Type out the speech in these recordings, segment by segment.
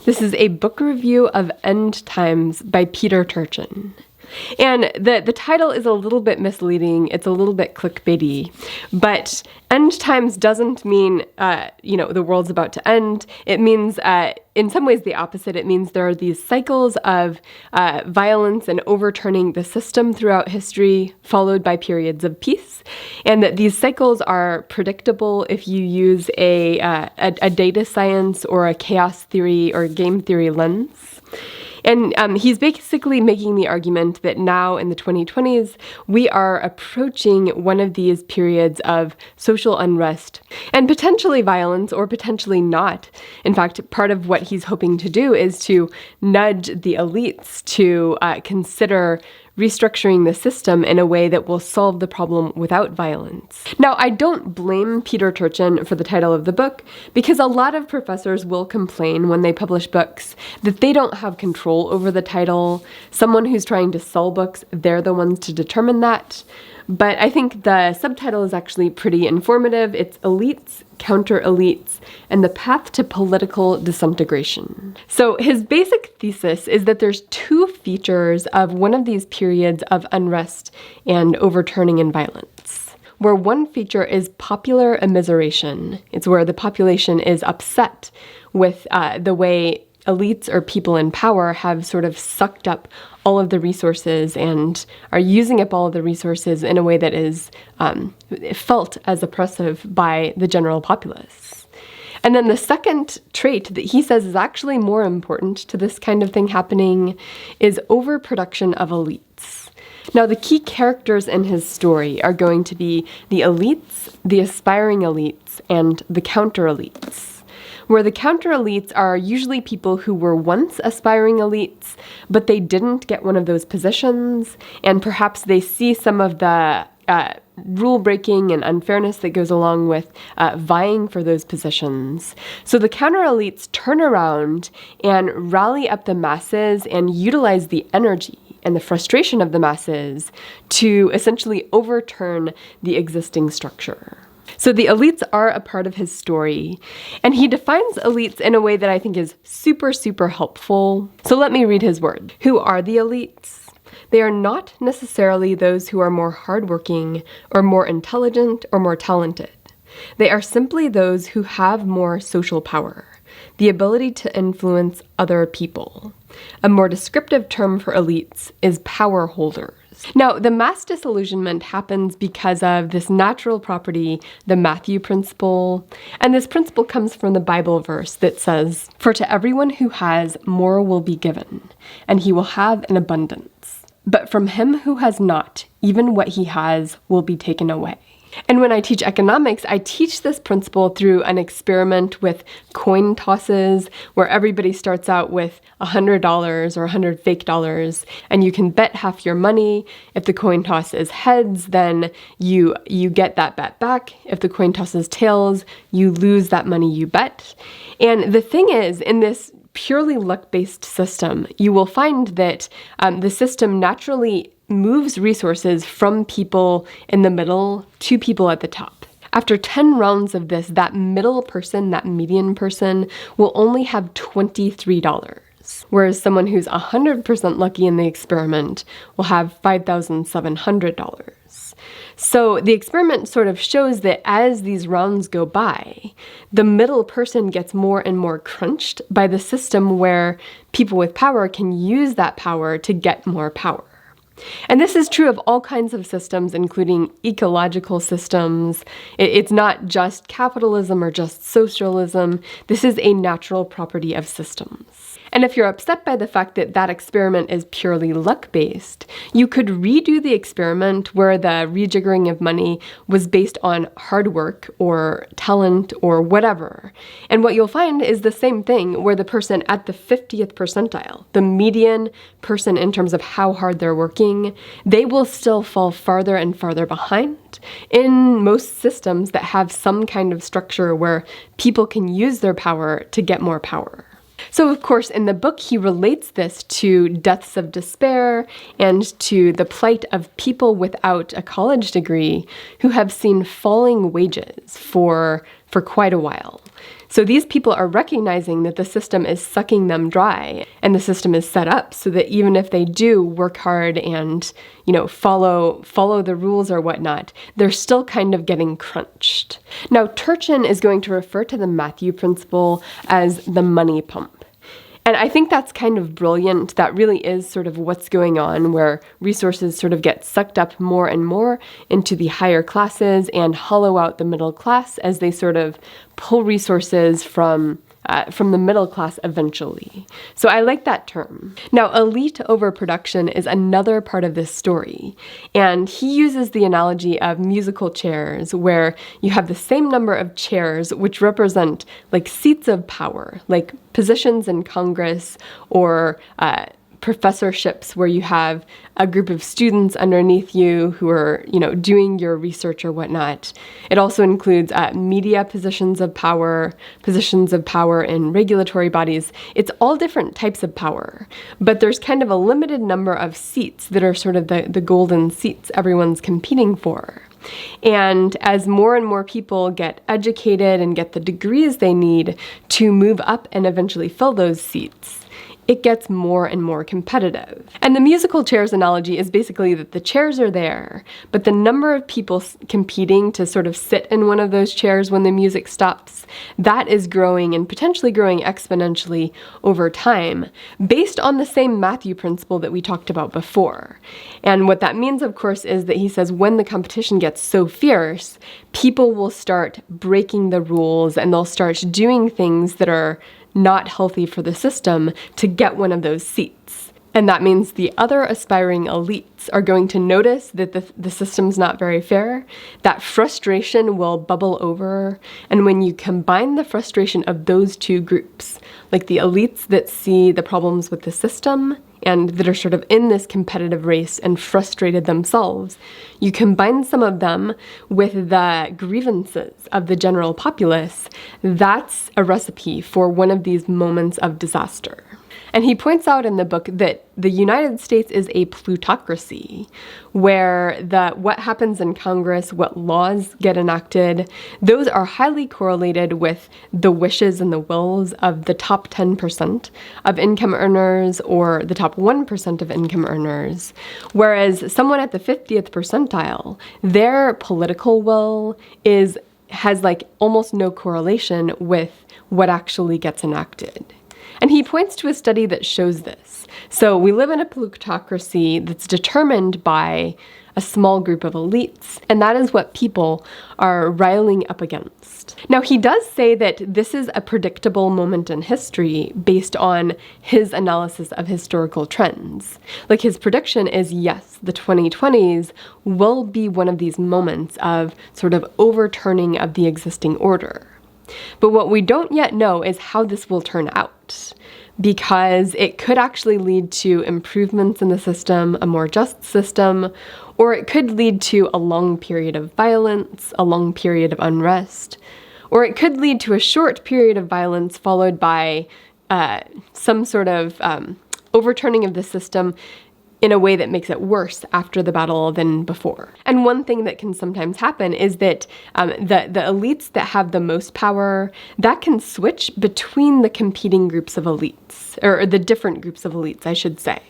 This is a book review of End Times by Peter Turchin. And the title is a little bit misleading. It's a little bit clickbaity, but end times doesn't mean, the world's about to end. It means, in some ways, the opposite. It means there are these cycles of violence and overturning the system throughout history, followed by periods of peace, and that these cycles are predictable if you use a data science or a chaos theory or game theory lens. And he's basically making the argument that now in the 2020s, we are approaching one of these periods of social unrest and potentially violence or potentially not. In fact, part of what he's hoping to do is to nudge the elites to consider restructuring the system in a way that will solve the problem without violence. Now, I don't blame Peter Turchin for the title of the book, because a lot of professors will complain when they publish books that they don't have control over the title. Someone who's trying to sell books, they're the ones to determine that. But I think the subtitle is actually pretty informative. It's Elites, Counter-Elites, and the Path to Political Disintegration. So his basic thesis is that there's two features of one of these periods of unrest and overturning and violence, where one feature is popular immiseration. It's where the population is upset with the way elites or people in power have sort of sucked up all of the resources and are using up all of the resources in a way that is felt as oppressive by the general populace. And then the second trait that he says is actually more important to this kind of thing happening is overproduction of elites. Now, the key characters in his story are going to be the elites, the aspiring elites, and the counter-elites, where the counter-elites are usually people who were once aspiring elites, but they didn't get one of those positions, and perhaps they see some of the rule-breaking and unfairness that goes along with vying for those positions. So the counter-elites turn around and rally up the masses and utilize the energy and the frustration of the masses to essentially overturn the existing structure. So the elites are a part of his story, and he defines elites in a way that I think is super, super helpful. So let me read his word. Who are the elites? They are not necessarily those who are more hardworking or more intelligent or more talented. They are simply those who have more social power, the ability to influence other people. A more descriptive term for elites is power holders. Now, the mass disillusionment happens because of this natural property, the Matthew principle, and this principle comes from the Bible verse that says, "For to everyone who has, more will be given, and he will have an abundance. But from him who has not, even what he has will be taken away." And when I teach economics, I teach this principle through an experiment with coin tosses, where everybody starts out with $100 or 100 fake dollars, and you can bet half your money. If the coin toss is heads, then you get that bet back. If the coin toss is tails, you lose that money you bet. And the thing is, in this purely luck-based system, you will find that the system naturally moves resources from people in the middle to people at the top. After 10 rounds of this, that middle person, that median person, will only have $23, whereas someone who's 100% lucky in the experiment will have $5,700. So the experiment sort of shows that as these rounds go by, the middle person gets more and more crunched by the system where people with power can use that power to get more power. And this is true of all kinds of systems, including ecological systems. It's not just capitalism or just socialism. This is a natural property of systems. And if you're upset by the fact that that experiment is purely luck-based, you could redo the experiment where the rejiggering of money was based on hard work or talent or whatever. And what you'll find is the same thing, where the person at the 50th percentile, the median person in terms of how hard they're working, they will still fall farther and farther behind in most systems that have some kind of structure where people can use their power to get more power. So, of course, in the book, he relates this to deaths of despair and to the plight of people without a college degree who have seen falling wages for quite a while. So these people are recognizing that the system is sucking them dry, and the system is set up so that even if they do work hard and, follow the rules or whatnot, they're still kind of getting crunched. Now, Turchin is going to refer to the Matthew principle as the money pump. And I think that's kind of brilliant. That really is sort of what's going on, where resources sort of get sucked up more and more into the higher classes and hollow out the middle class as they sort of pull resources from the middle class eventually. So I like that term. Now, elite overproduction is another part of this story, and he uses the analogy of musical chairs, where you have the same number of chairs which represent like seats of power, like positions in Congress or professorships where you have a group of students underneath you who are, doing your research or whatnot. It also includes media positions of power in regulatory bodies. It's all different types of power, but there's kind of a limited number of seats that are sort of the golden seats everyone's competing for. And as more and more people get educated and get the degrees they need to move up and eventually fill those seats, it gets more and more competitive. And the musical chairs analogy is basically that the chairs are there, but the number of people competing to sort of sit in one of those chairs when the music stops, that is growing and potentially growing exponentially over time, based on the same Matthew principle that we talked about before. And what that means, of course, is that he says when the competition gets so fierce, people will start breaking the rules and they'll start doing things that are not healthy for the system to get one of those seats. And that means the other aspiring elites are going to notice that the system's not very fair. That frustration will bubble over. And when you combine the frustration of those two groups, like the elites that see the problems with the system and that are sort of in this competitive race and frustrated themselves, you combine some of them with the grievances of the general populace, that's a recipe for one of these moments of disaster. And he points out in the book that the United States is a plutocracy, where what happens in Congress, what laws get enacted, those are highly correlated with the wishes and the wills of the top 10% of income earners or the top 1% of income earners. Whereas someone at the 50th percentile, their political will has like almost no correlation with what actually gets enacted. And he points to a study that shows this. So we live in a plutocracy that's determined by a small group of elites, and that is what people are riling up against. Now, he does say that this is a predictable moment in history based on his analysis of historical trends. Like, his prediction is, yes, the 2020s will be one of these moments of sort of overturning of the existing order. But what we don't yet know is how this will turn out, because it could actually lead to improvements in the system, a more just system, or it could lead to a long period of violence, a long period of unrest, or it could lead to a short period of violence followed by some sort of overturning of the system in a way that makes it worse after the battle than before. And one thing that can sometimes happen is that the elites that have the most power, that can switch between the competing groups of elites, or the different groups of elites, I should say.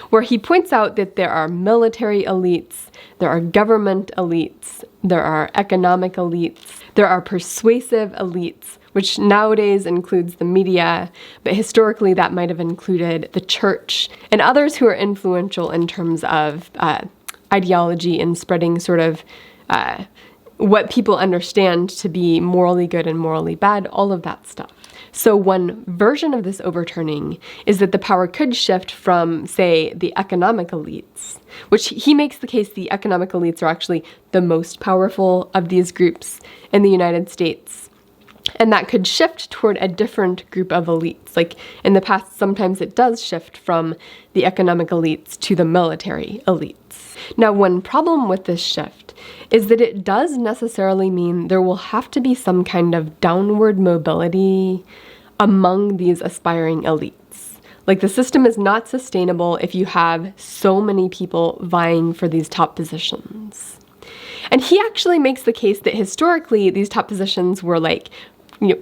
Where he points out that there are military elites, there are government elites, there are economic elites, there are persuasive elites, which nowadays includes the media, but historically that might have included the church and others who are influential in terms of ideology and spreading sort of what people understand to be morally good and morally bad, all of that stuff. So one version of this overturning is that the power could shift from, say, the economic elites, which he makes the case the economic elites are actually the most powerful of these groups in the United States. And that could shift toward a different group of elites. Like in the past, sometimes it does shift from the economic elites to the military elites. Now, one problem with this shift is that it does necessarily mean there will have to be some kind of downward mobility among these aspiring elites. Like, the system is not sustainable if you have so many people vying for these top positions. And he actually makes the case that historically these top positions were like,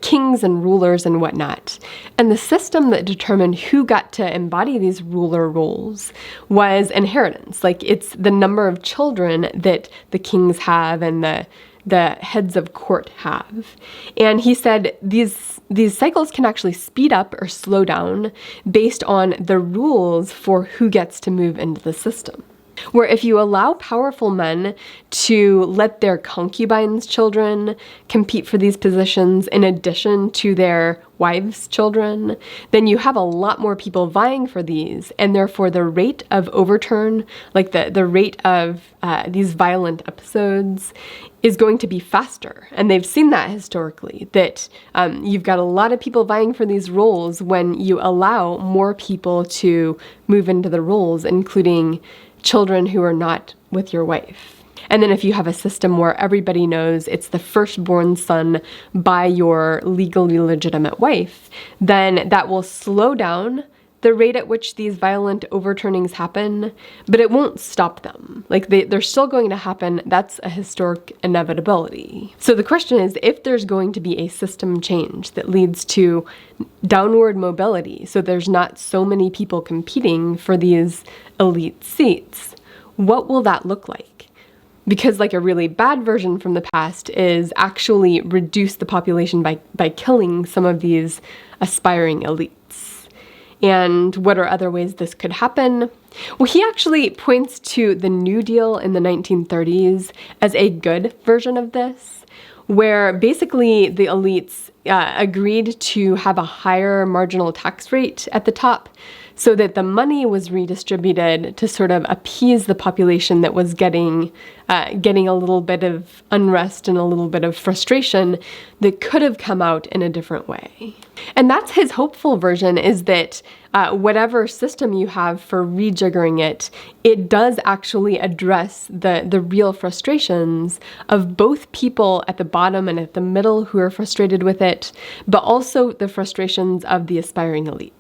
kings and rulers and whatnot. And the system that determined who got to embody these ruler roles was inheritance. Like, it's the number of children that the kings have and the heads of court have. And he said these cycles can actually speed up or slow down based on the rules for who gets to move into the system. Where if you allow powerful men to let their concubines' children compete for these positions in addition to their wives' children, then you have a lot more people vying for these, and therefore the rate of overturn, like the rate of these violent episodes, is going to be faster. And they've seen that historically, that you've got a lot of people vying for these roles when you allow more people to move into the roles, including children who are not with your wife. And then if you have a system where everybody knows it's the firstborn son by your legally legitimate wife, then that will slow down the rate at which these violent overturnings happen, but it won't stop them. Like, they're still going to happen. That's a historic inevitability. So the question is, if there's going to be a system change that leads to downward mobility, so there's not so many people competing for these elite seats, what will that look like? Because like a really bad version from the past is actually reduce the population by killing some of these aspiring elites. And what are other ways this could happen? Well, he actually points to the New Deal in the 1930s as a good version of this, where basically the elites agreed to have a higher marginal tax rate at the top so that the money was redistributed to sort of appease the population that was getting a little bit of unrest and a little bit of frustration that could have come out in a different way. And that's his hopeful version, is that whatever system you have for rejiggering it, it does actually address the real frustrations of both people at the bottom and at the middle who are frustrated with it, but also the frustrations of the aspiring elites.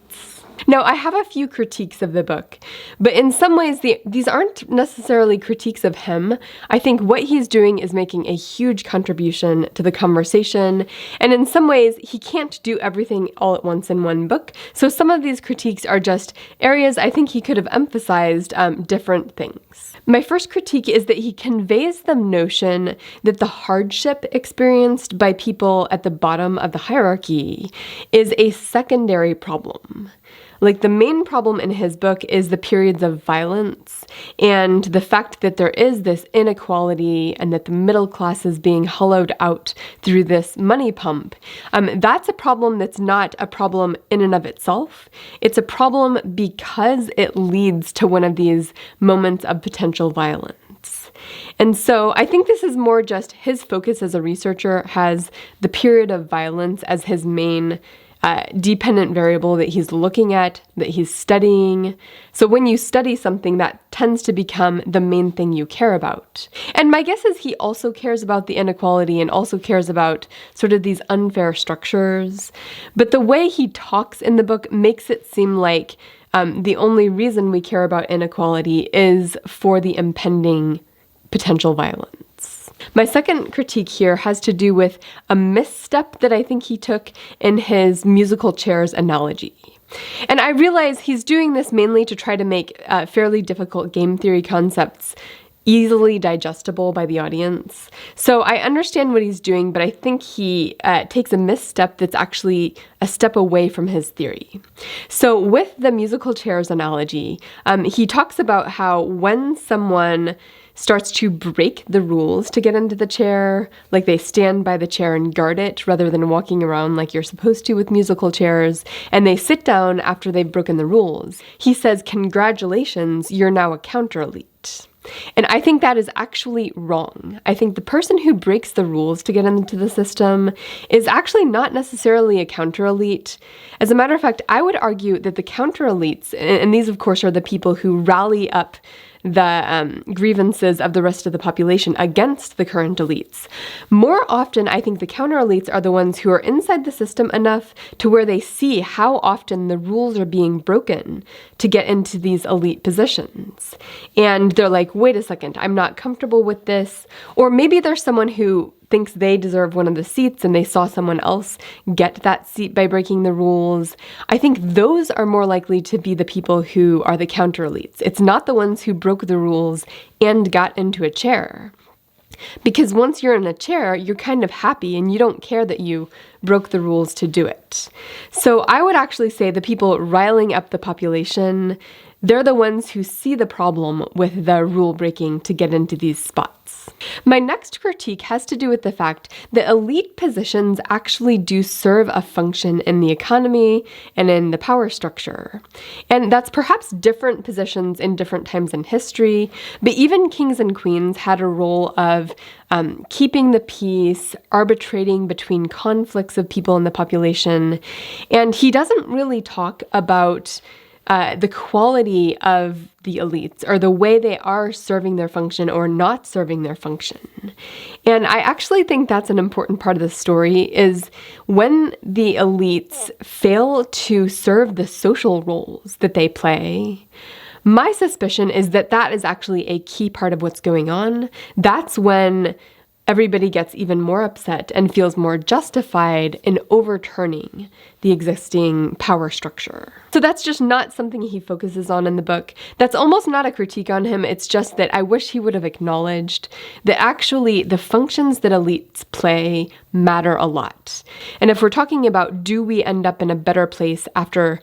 Now, I have a few critiques of the book, but in some ways, these aren't necessarily critiques of him. I think what he's doing is making a huge contribution to the conversation, and in some ways, he can't do everything all at once in one book, so some of these critiques are just areas I think he could have emphasized different things. My first critique is that he conveys the notion that the hardship experienced by people at the bottom of the hierarchy is a secondary problem. Like, the main problem in his book is the periods of violence and the fact that there is this inequality and that the middle class is being hollowed out through this money pump. That's a problem that's not a problem in and of itself. It's a problem because it leads to one of these moments of potential violence. And so I think this is more just his focus as a researcher has the period of violence as his main dependent variable that he's looking at, that he's studying. So when you study something, that tends to become the main thing you care about. And my guess is he also cares about the inequality and also cares about sort of these unfair structures. But the way he talks in the book makes it seem like the only reason we care about inequality is for the impending potential violence. My second critique here has to do with a misstep that I think he took in his musical chairs analogy. And I realize he's doing this mainly to try to make fairly difficult game theory concepts easily digestible by the audience. So I understand what he's doing, but I think he takes a misstep that's actually a step away from his theory. So with the musical chairs analogy, he talks about how when someone starts to break the rules to get into the chair, like they stand by the chair and guard it rather than walking around like you're supposed to with musical chairs, and they sit down after they've broken the rules. He says, congratulations, you're now a counter-elite. And I think that is actually wrong. I think the person who breaks the rules to get into the system is actually not necessarily a counter-elite. As a matter of fact, I would argue that the counter-elites, and these of course are the people who rally up the grievances of the rest of the population against the current elites. More often, I think the counter-elites are the ones who are inside the system enough to where they see how often the rules are being broken to get into these elite positions. And they're like, wait a second, I'm not comfortable with this. Or maybe there's someone who thinks they deserve one of the seats and they saw someone else get that seat by breaking the rules, I think those are more likely to be the people who are the counter elites. It's not the ones who broke the rules and got into a chair. Because once you're in a chair, you're kind of happy and you don't care that you broke the rules to do it. So I would actually say the people riling up the population, they're the ones who see the problem with the rule breaking to get into these spots. My next critique has to do with the fact that elite positions actually do serve a function in the economy and in the power structure. And that's perhaps different positions in different times in history, but even kings and queens had a role of keeping the peace, arbitrating between conflicts of people in the population. And he doesn't really talk about the quality of the elites or the way they are serving their function or not serving their function. And I actually think that's an important part of the story is when the elites fail to serve the social roles that they play. My suspicion is that that is actually a key part of what's going on. That's when everybody gets even more upset and feels more justified in overturning the existing power structure. So that's just not something he focuses on in the book. That's almost not a critique on him. It's just that I wish he would have acknowledged that actually the functions that elites play matter a lot. And if we're talking about do we end up in a better place after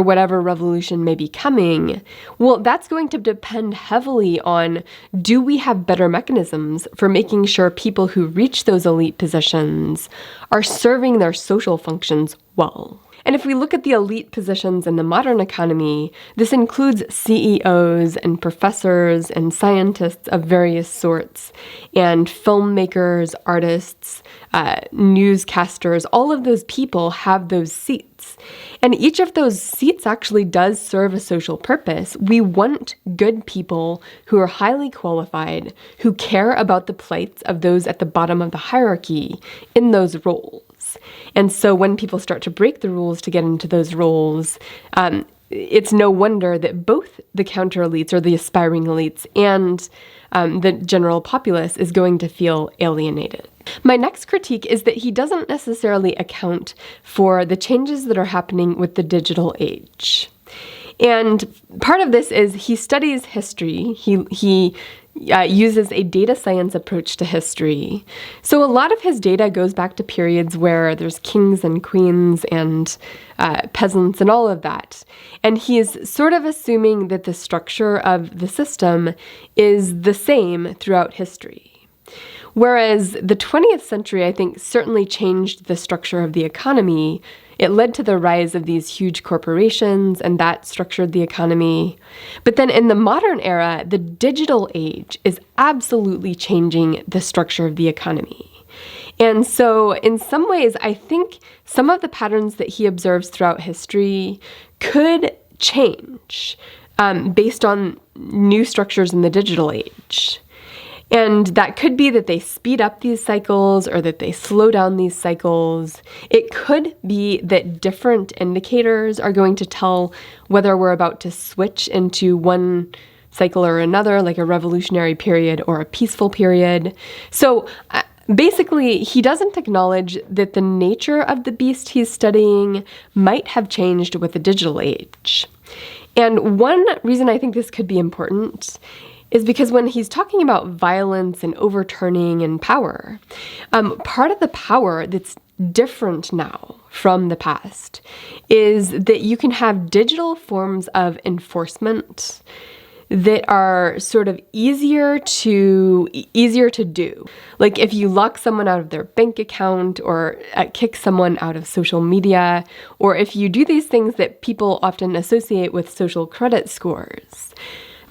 whatever revolution may be coming, well, that's going to depend heavily on do we have better mechanisms for making sure people who reach those elite positions are serving their social functions well. And if we look at the elite positions in the modern economy, this includes CEOs and professors and scientists of various sorts, and filmmakers, artists, newscasters. All of those people have those seats. And each of those seats actually does serve a social purpose. We want good people who are highly qualified, who care about the plights of those at the bottom of the hierarchy in those roles. And so when people start to break the rules to get into those roles, it's no wonder that both the counter elites or the aspiring elites and the general populace is going to feel alienated. My next critique is that he doesn't necessarily account for the changes that are happening with the digital age. And part of this is he studies history. He uses a data science approach to history. So a lot of his data goes back to periods where there's kings and queens and peasants and all of that. And he's sort of assuming that the structure of the system is the same throughout history. Whereas the 20th century, I think, certainly changed the structure of the economy. It led to the rise of these huge corporations, and that structured the economy. But then in the modern era, the digital age is absolutely changing the structure of the economy. And so in some ways, I think some of the patterns that he observes throughout history could change based on new structures in the digital age. And that could be that they speed up these cycles or that they slow down these cycles. It could be that different indicators are going to tell whether we're about to switch into one cycle or another, like a revolutionary period or a peaceful period. So basically, he doesn't acknowledge that the nature of the beast he's studying might have changed with the digital age. And one reason I think this could be important is because when he's talking about violence and overturning and power, part of the power that's different now from the past is that you can have digital forms of enforcement that are sort of easier to do. Like if you lock someone out of their bank account or kick someone out of social media, or if you do these things that people often associate with social credit scores,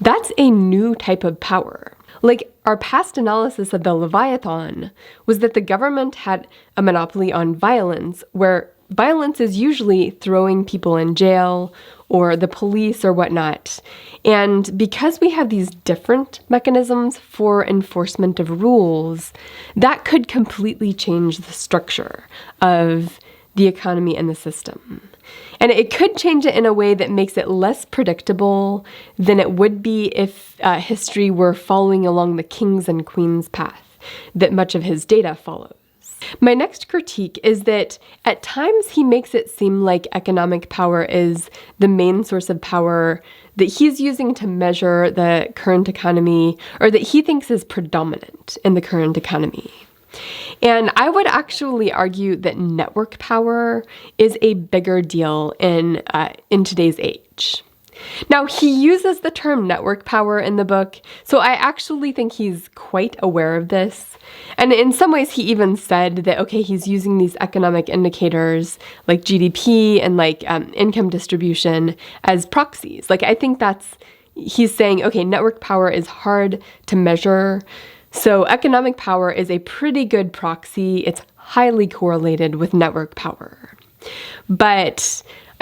that's a new type of power. Like our past analysis of the Leviathan was that the government had a monopoly on violence, where violence is usually throwing people in jail or the police or whatnot. And because we have these different mechanisms for enforcement of rules, that could completely change the structure of the economy and the system. And it could change it in a way that makes it less predictable than it would be if history were following along the kings and queens path. that much of his data follows. My next critique is that at times he makes it seem like economic power is the main source of power that he's using to measure the current economy, or that he thinks is predominant in the current economy. And I would actually argue that network power is a bigger deal in today's age. Now, he uses the term network power in the book, so I actually think he's quite aware of this. And in some ways, he even said that, okay, he's using these economic indicators like GDP and like income distribution as proxies. Like, I think he's saying, okay, network power is hard to measure, so economic power is a pretty good proxy. It's highly correlated with network power.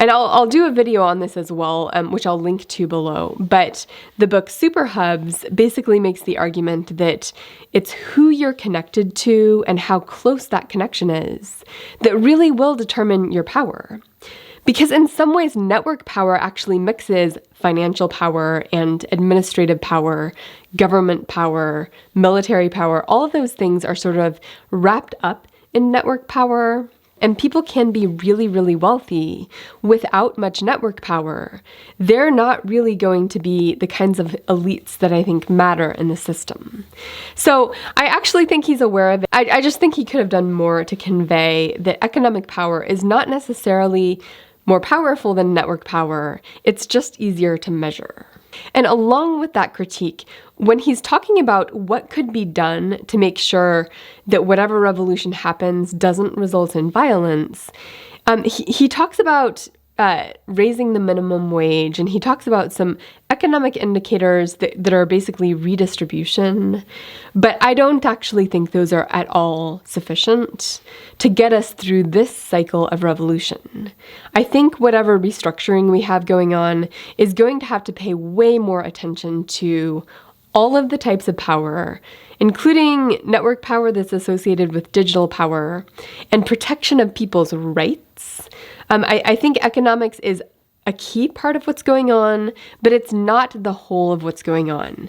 And I'll do a video on this as well, which I'll link to below. But the book Super Hubs basically makes the argument that it's who you're connected to and how close that connection is that really will determine your power. Because in some ways, network power actually mixes financial power and administrative power, government power, military power. All of those things are sort of wrapped up in network power. And people can be really, really wealthy without much network power. They're not really going to be the kinds of elites that I think matter in the system. So I actually think he's aware of it. I just think he could have done more to convey that economic power is not necessarily more powerful than network power. It's just easier to measure. And along with that critique, when he's talking about what could be done to make sure that whatever revolution happens doesn't result in violence, he talks about raising the minimum wage, and he talks about some economic indicators that are basically redistribution. But I don't actually think those are at all sufficient to get us through this cycle of revolution. I think whatever restructuring we have going on is going to have to pay way more attention to all of the types of power, including network power that's associated with digital power, and protection of people's rights. I think economics is a key part of what's going on, but it's not the whole of what's going on.